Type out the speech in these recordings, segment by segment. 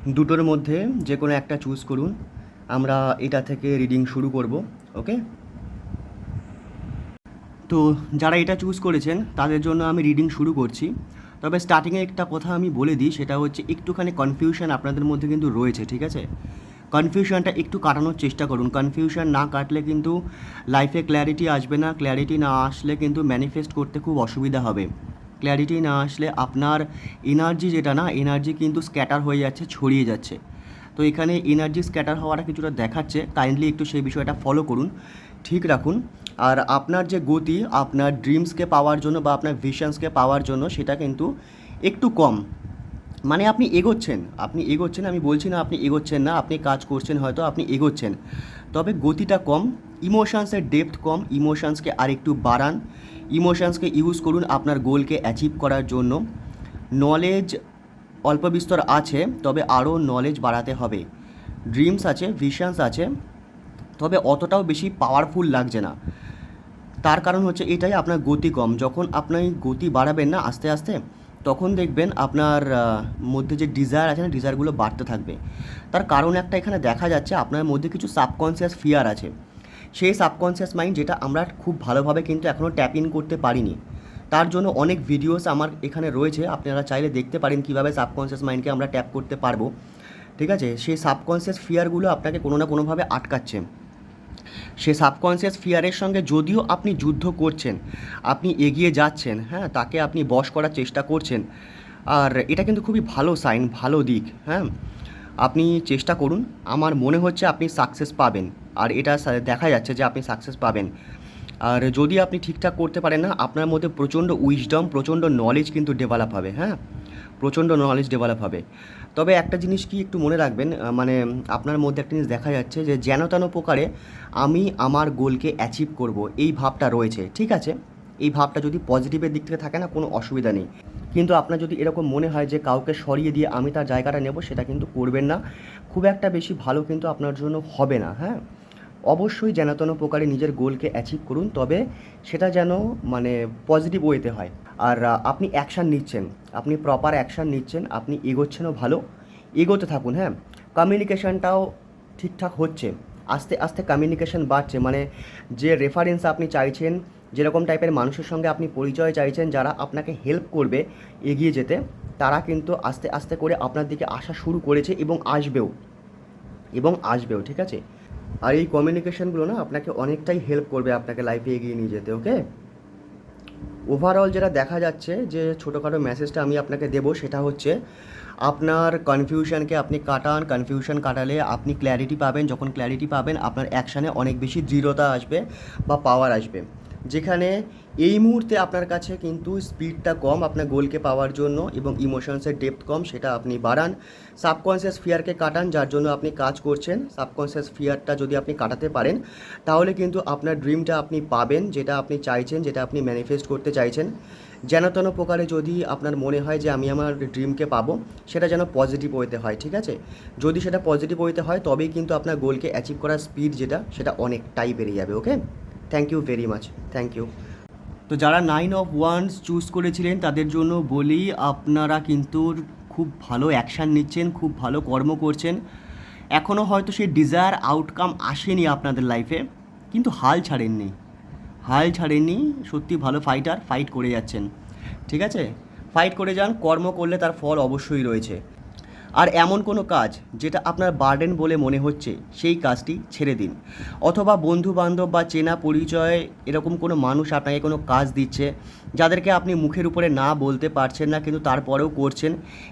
দুটোর মধ্যে যে কোনো একটা চুজ করুন। আমরা এটা থেকে রিডিং শুরু করব। ওকে, তো যারা এটা চুজ করেছেন তাদের জন্য আমি রিডিং শুরু করছি। তবে স্টার্টিংয়ে একটা কথা আমি বলে দিই, সেটা হচ্ছে একটুখানি কনফিউশন আপনাদের মধ্যে কিন্তু রয়েছে, ঠিক আছে? কনফিউশনটা একটু কাটানোর চেষ্টা করুন। কনফিউশন না কাটলে কিন্তু লাইফে ক্ল্যারিটি আসবে না। ক্ল্যারিটি না আসলে কিন্তু ম্যানিফেস্ট করতে খুব অসুবিধা হবে। ক্ল্যারিটি না আসলে আপনার এনার্জি যেটা না, এনার্জি কিন্তু স্ক্যাটার হয়ে যাচ্ছে, ছড়িয়ে যাচ্ছে। তো এখানে এনার্জি স্ক্যাটার হওয়াটা কিছুটা দেখাচ্ছে, কাইন্ডলি একটু সেই বিষয়টা ফলো করুন, ঠিক রাখুন। আর আপনার যে গতি আপনার ড্রিমসকে পাওয়ার জন্য বা আপনার ভিশনসকে পাওয়ার জন্য, সেটা কিন্তু একটু কম। মানে আপনি এগোচ্ছেন, আমি বলছি না আপনি এগোচ্ছেন না, আপনি কাজ করছেন, হয়তো আপনি এগোচ্ছেন, তবে গতিটা কম, ইমোশনসের ডেপথ কম। ইমোশনসকে আরেকটু বাড়ান, ইমোশনসকে ইউজ করুন আপনার গোলকে অ্যাচিভ করার জন্য। নলেজ অল্প বিস্তর আছে, তবে আরও নলেজ বাড়াতে হবে। ড্রিমস আছে, ভিশনস আছে, তবে অতটাও বেশি পাওয়ারফুল লাগছে না। তার কারণ হচ্ছে এটাই, আপনার গতি কম। যখন আপনি গতি বাড়াবেন না আস্তে আস্তে, তখন দেখবেন আপনার মধ্যে যে ডিজায়ার আছে না, ডিজায়ারগুলো বাড়তে থাকবে। তার কারণ একটা এখানে দেখা যাচ্ছে, আপনার মধ্যে কিছু সাবকনসিয়াস ফিয়ার আছে। সেই সাবকনসিয়াস মাইন্ড যেটা আমরা খুব ভালোভাবে কিন্তু এখনও ট্যাপ ইন করতে পারিনি। তার জন্য অনেক ভিডিওস আমার এখানে রয়েছে, আপনারা চাইলে দেখতে পারেন কীভাবে সাবকনসিয়াস মাইন্ডকে আমরা ট্যাপ করতে পারবো। ঠিক আছে, সেই সাবকনসিয়াস ফিয়ারগুলো আপনাকে কোনো না কোনোভাবে আটকাচ্ছে। সে সাবকনসিয়াস ফিয়ারের সঙ্গে যদিও আপনি যুদ্ধ করছেন, আপনি এগিয়ে যাচ্ছেন, হ্যাঁ, তাকে আপনি বশ করার চেষ্টা করছেন। আর এটা কিন্তু খুবই ভালো সাইন, ভালো দিক, হ্যাঁ। আপনি চেষ্টা করুন, আমার মনে হচ্ছে আপনি সাকসেস পাবেন। আর এটা দেখা যাচ্ছে যে আপনি সাকসেস পাবেন। আর যদি আপনি ঠিকঠাক করতে পারেন না, আপনার মধ্যে প্রচণ্ড উইজডম, প্রচণ্ড নলেজ কিন্তু ডেভেলপ হবে, হ্যাঁ, প্রচণ্ড নলেজ ডেভেলপ হবে। তবে একটা জিনিস কি একটু মনে রাখবেন, মানে আপনার মধ্যে একটা জিনিস দেখা যাচ্ছে যে যেন তেন প্রকারে আমি আমার গোলকে অ্যাচিভ করব, এই ভাবটা রয়েছে, ঠিক আছে? এই ভাবটা যদি পজিটিভের দিক থেকে থাকে না, কোনো অসুবিধা নেই। কিন্তু আপনার যদি এরকম মনে হয় যে কাউকে সরিয়ে দিয়ে আমি তার জায়গাটা নেব, সেটা কিন্তু করবেন না। খুব একটা বেশি ভালো কিন্তু আপনার জন্য হবে না, হ্যাঁ। অবশ্যই যেন তেন প্রকারে নিজের গোলকে অ্যাচিভ করুন, তবে সেটা যেন মানে পজিটিভ ওয়েতে হয়। আর আপনি অ্যাকশান নিচ্ছেন, আপনি প্রপার অ্যাকশান নিচ্ছেন, আপনি এগোচ্ছেনও ভালো, এগোতে থাকুন, হ্যাঁ। কমিউনিকেশানটাও ঠিকঠাক হচ্ছে, আস্তে আস্তে কমিউনিকেশান বাড়ছে। মানে যে রেফারেন্স আপনি চাইছেন, যেরকম টাইপের মানুষের সঙ্গে আপনি পরিচয় চাইছেন, যারা আপনাকে হেল্প করবে এগিয়ে যেতে, তারা কিন্তু আস্তে আস্তে করে আপনার দিকে আসা শুরু করেছে এবং আসবেও, ঠিক আছে? আর এই কমিউনিকেশানগুলো না আপনাকে অনেকটাই হেল্প করবে আপনাকে লাইফে এগিয়ে নিয়ে যেতে, ওকে? ওভারঅল যেটা দেখা যাচ্ছে, যে ছোটোখাটো মেসেজটা আমি আপনাকে দেবো, সেটা হচ্ছে আপনার কনফিউশনকে আপনি কাটান। কনফিউশন কাটালে আপনি ক্ল্যারিটি পাবেন। যখন ক্ল্যারিটি পাবেন, আপনার অ্যাকশানে অনেক বেশি দৃঢ়তা আসবে বা পাওয়ার আসবে। যেখানে এই মুহূর্তে আপনার কাছে কিন্তু স্পিডটা কম আপনার গোলকে পাওয়ার জন্য, এবং ইমোশনসের ডেপথ কম, সেটা আপনি বাড়ান। সাবকনসিয়াস ফিয়ারকে কাটান, যার জন্য আপনি কাজ করছেন। সাবকনসিয়াস ফিয়ারটা যদি আপনি কাটাতে পারেন, তাহলে কিন্তু আপনার ড্রিমটা আপনি পাবেন, যেটা আপনি চাইছেন, যেটা আপনি ম্যানিফেস্ট করতে চাইছেন। যেন তেন প্রকারে যদি আপনার মনে হয় যে আমি আমার ড্রিমকে পাবো, সেটা যেন পজিটিভ ওয়েতে হয়, ঠিক আছে? যদি সেটা পজিটিভ ওয়েতে হয়, তবেই কিন্তু আপনার গোলকে অ্যাচিভ করার স্পিড যেটা, সেটা অনেকটাই বেড়ে যাবে, okay? Thank you very much, thank you. তো যারা 9 অফ ওয়ান্ডস চুজ করেছিলেন, তাদের জন্য বলি, আপনারা কিন্তু খুব ভালো অ্যাকশান নিচ্ছেন, খুব ভালো কর্ম করছেন। এখনও হয়তো সেই ডিজায়ার আউটকাম আসেনি আপনাদের লাইফে, কিন্তু হাল ছাড়েননি। সত্যি ভালো ফাইটার, ফাইট করে যাচ্ছেন, ঠিক আছে? ফাইট করে যান, কর্ম করলে তার ফল অবশ্যই রয়েছে। আর এমন কোনো কাজ যেটা আপনার বার্ডেন বলে মনে হচ্ছে, সেই কাজটি ছেড়ে দিন। অথবা বন্ধুবান্ধব বা চেনা পরিচয় এরকম কোনো মানুষ আপনাকে কোনো কাজ দিচ্ছে, যাদেরকে আপনি মুখের উপরে না বলতে পারছেন না, কিন্তু তারপরেও করছেন,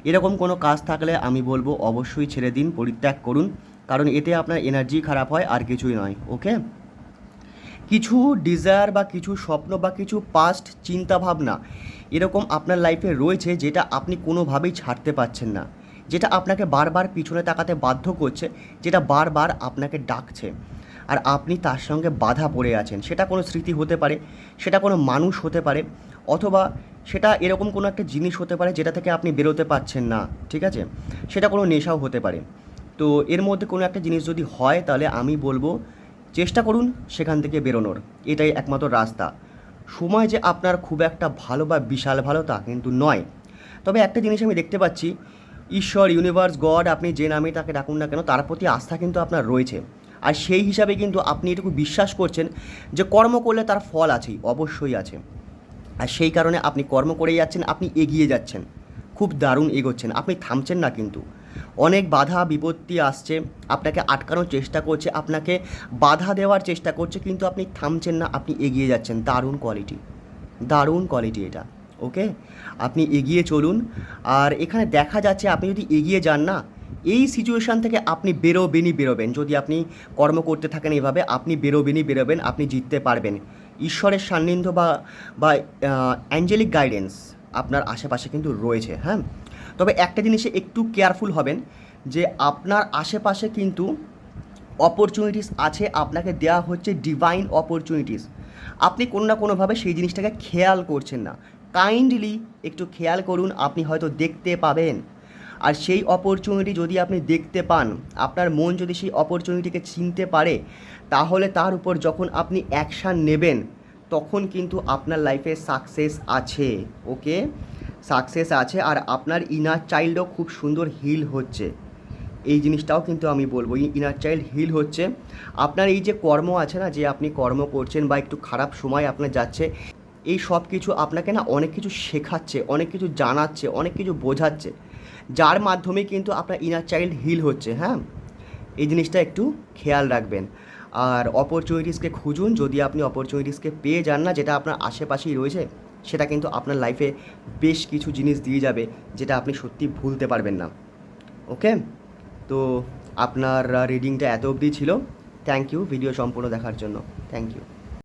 এরকম কোনো কাজ থাকলে আমি বলবো অবশ্যই ছেড়ে দিন, পরিত্যাগ করুন। কারণ এতে আপনার এনার্জি খারাপ হয়, আর কিছুই নয়, ওকে? কিছু ডিজায়ার বা কিছু স্বপ্ন বা কিছু পাস্ট চিন্তাভাবনা এরকম আপনার লাইফে রয়েছে, যেটা আপনি কোনোভাবেই ছাড়তে পারছেন না, যেটা আপনাকে বারবার পিছনে তাকাতে বাধ্য করছে, যেটা বারবার আপনাকে ডাকছে, আর আপনি তার সঙ্গে বাধা পড়ে আছেন। সেটা কোনো স্মৃতি হতে পারে, সেটা কোনো মানুষ হতে পারে, অথবা সেটা এরকম কোনো একটা জিনিস হতে পারে যেটা থেকে আপনি বেরোতে পারছেন না, ঠিক আছে? সেটা কোনো নেশাও হতে পারে। তো এর মধ্যে কোনো একটা জিনিস যদি হয়, তাহলে আমি বলবো চেষ্টা করুন সেখান থেকে বেরোনোর, এটাই একমাত্র রাস্তা। সময় যে আপনার খুব একটা ভালো বা বিশাল ভালো তা কিন্তু নয়। তবে একটা জিনিস আমি দেখতে পাচ্ছি, ঈশ্বর, ইউনিভার্স, গড, আপনি যে নামে তাকে ডাকুন না কেন, তার প্রতি আস্থা কিন্তু আপনার রয়েছে। আর সেই হিসাবে কিন্তু আপনি এটুকু বিশ্বাস করছেন যে কর্ম করলে তার ফল আছেই, অবশ্যই আছে। আর সেই কারণে আপনি কর্ম করেই যাচ্ছেন, আপনি এগিয়ে যাচ্ছেন, খুব দারুণ এগোচ্ছেন, আপনি থামছেন না কিন্তু। অনেক বাধা বিপত্তি আসছে, আপনাকে আটকানোর চেষ্টা করছে, আপনাকে বাধা দেওয়ার চেষ্টা করছে, কিন্তু আপনি থামছেন না, আপনি এগিয়ে যাচ্ছেন। দারুণ কোয়ালিটি, দারুণ কোয়ালিটি এটা। ওকে, আপনি এগিয়ে চলুন। আর এখানে দেখা যাচ্ছে আপনি যদি এগিয়ে যান না, এই সিচুয়েশান থেকে আপনি বেরোবেন। যদি আপনি কর্ম করতে থাকেন এভাবে, আপনি বেরোবেন, আপনি জিততে পারবেন। ঈশ্বরের সান্নিধ্য বা অ্যাঞ্জেলিক গাইডেন্স আপনার আশেপাশে কিন্তু রয়েছে। হ্যাঁ, তবে একটা জিনিসে একটু কেয়ারফুল হবেন, যে আপনার আশেপাশে কিন্তু অপরচুনিটিস আছে, আপনাকে দেওয়া হচ্ছে ডিভাইন অপরচুনিটিস। আপনি কোনো না কোনোভাবে সেই জিনিসটাকে খেয়াল করছেন না। কাইন্ডলি একটু খেয়াল করুন, আপনি হয়তো দেখতে পাবেন। আর সেই অপরচুনিটি যদি আপনি দেখতে পান, আপনার মন যদি সেই অপরচুনিটিকে চিনতে পারে, তাহলে তার উপর যখন আপনি অ্যাকশান নেবেন, তখন কিন্তু আপনার লাইফে সাকসেস আছে। ওকে, সাকসেস আছে। আর আপনার ইনার চাইল্ডও খুব সুন্দর হিল হচ্ছে। এই জিনিসটাও কিন্তু আমি বলবো, ইনার চাইল্ড হিল হচ্ছে। আপনার এই যে কর্ম আছে না, যে আপনি কর্ম করছেন বা একটু খারাপ সময় আপনার যাচ্ছে, এই সব কিছু আপনাকে না অনেক কিছু শেখাচ্ছে, অনেক কিছু জানাচ্ছে, অনেক কিছু বোঝাচ্ছে, যার মাধ্যমে কিন্তু আপনার ইনার চাইল্ড হিল হচ্ছে। হ্যাঁ, এই জিনিসটা একটু খেয়াল রাখবেন। আর অপরচুনিটিসকে খুঁজুন। যদি আপনি অপরচুনিটিসকে পেয়ে যান না, যেটা আপনার আশেপাশেই রয়েছে, সেটা কিন্তু আপনার লাইফে বেশ কিছু জিনিস দিয়ে যাবে, যেটা আপনি সত্যি ভুলতে পারবেন না। ওকে, তো আপনার রিডিংটা এত অবধি ছিল। থ্যাংক ইউ ভিডিও সম্পূর্ণ দেখার জন্য। Thank you.